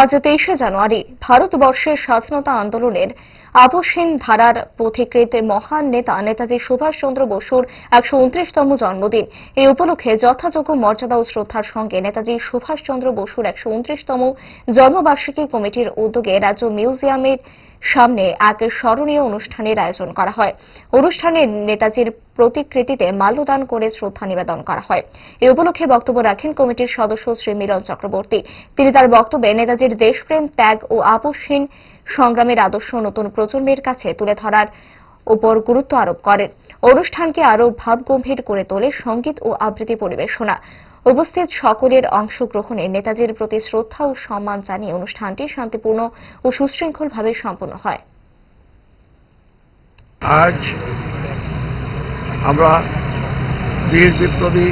আজ 23শে জানুয়ারি ভারতবর্ষের স্বাধীনতা আন্দোলনের আপসহীন ধারার পথিকৃৎ মহান নেতা নেতাজি সুভাষচন্দ্র বসুর 129তম জন্মদিন। এই উপলক্ষে যথাযোগ্য মর্যাদা ও শ্রদ্ধার সঙ্গে নেতাজি সুভাষচন্দ্র বসুর 129তম জন্মবার্ষিকী কমিটির উদ্যোগে রাজ্য মিউজিয়ামের সামনে এক স্মরণীয় অনুষ্ঠানের আয়োজন করা হয়। অনুষ্ঠানে নেতাজির প্রতিকৃতিতে মাল্যদান করে শ্রদ্ধা নিবেদন করা হয়। এই উপলক্ষে বক্তব্য রাখেন কমিটির সদস্য শ্রী মিলন চক্রবর্তী। তিনি তার বক্তব্যে নেতাজির দেশপ্রেম, ত্যাগ ও আপসহীন সংগ্রামের আদর্শ নতুন প্রজন্মের কাছে তুলে ধরার উপর গুরুত্ব আরোপ করেন। অনুষ্ঠানকে আরও ভাবগম্ভীর করে তোলে সঙ্গীত ও আবৃত্তি পরিবেশনা। উপস্থিত সকলের অংশগ্রহণে নেতাজির প্রতি শ্রদ্ধা ও সম্মান জানিয়ে অনুষ্ঠানটি শান্তিপূর্ণ ও সুশৃঙ্খলভাবে সম্পন্ন হয়। আজ আমরা বীর বিপ্লবী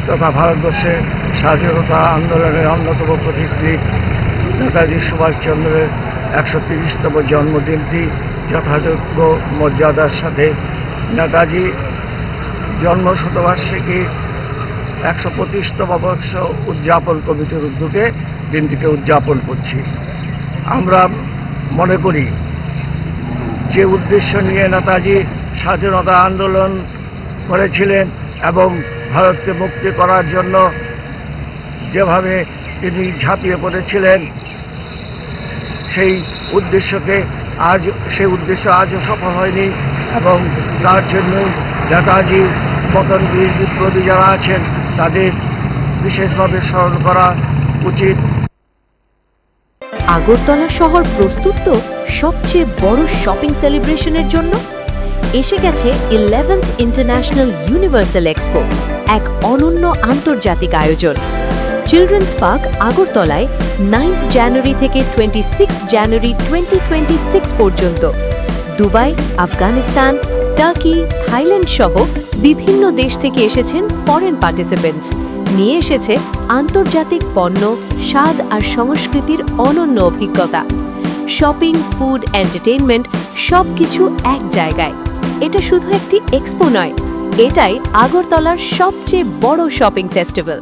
তথা ভারতবর্ষের স্বাধীনতা আন্দোলনের অন্যতম প্রতিকৃত নেতাজি সুভাষচন্দ্রের 130তম জন্মদিনটি যথাযোগ্য মর্যাদার সাথে নেতাজি জন্ম শতবার্ষিকী 125তম বর্ষ উদযাপন কমিটির উদ্যোগে দিনটিকে উদযাপন করছি। আমরা মনে করি যে উদ্দেশ্য নিয়ে নেতাজি স্বাধীনতা আন্দোলন করেছিলেন এবং ভারতকে মুক্তি করার জন্য যেভাবে তিনি ঝাঁপিয়ে পড়েছিলেন, সেই উদ্দেশ্য আজও সফল হয়নি এবং তার জন্য নেতাজি মতন বীর বিপ্লবী যারা আছেন তাদের বিশেষভাবে স্মরণ করা উচিত। আগরতলা শহর প্রস্তুত তো সবচেয়ে বড় শপিং সেলিব্রেশনের জন্য। এসে গেছে 11th ইন্টারন্যাশনাল ইউনিভার্সাল এক্সপো, এক অনন্য আন্তর্জাতিক আয়োজন। চিলড্রেন্স পার্ক আগরতলায় 9th জানুয়ারি থেকে 26 জানুয়ারি 2026 পর্যন্ত। দুবাই, আফগানিস্তান, টার্কি, থাইল্যান্ড সহ বিভিন্ন দেশ থেকে এসেছেন ফরেন পার্টিসিপেন্টস। নিয়ে এসেছে আন্তর্জাতিক পণ্য, স্বাদ আর সংস্কৃতির অনন্য অভিজ্ঞতা। শপিং, ফুড, এন্টারটেইনমেন্ট সবকিছু এক জায়গায়। এটা শুধু একটি এক্সপো নয়, এটাই আগরতলার সবচেয়ে বড় শপিং ফেস্টিভ্যাল।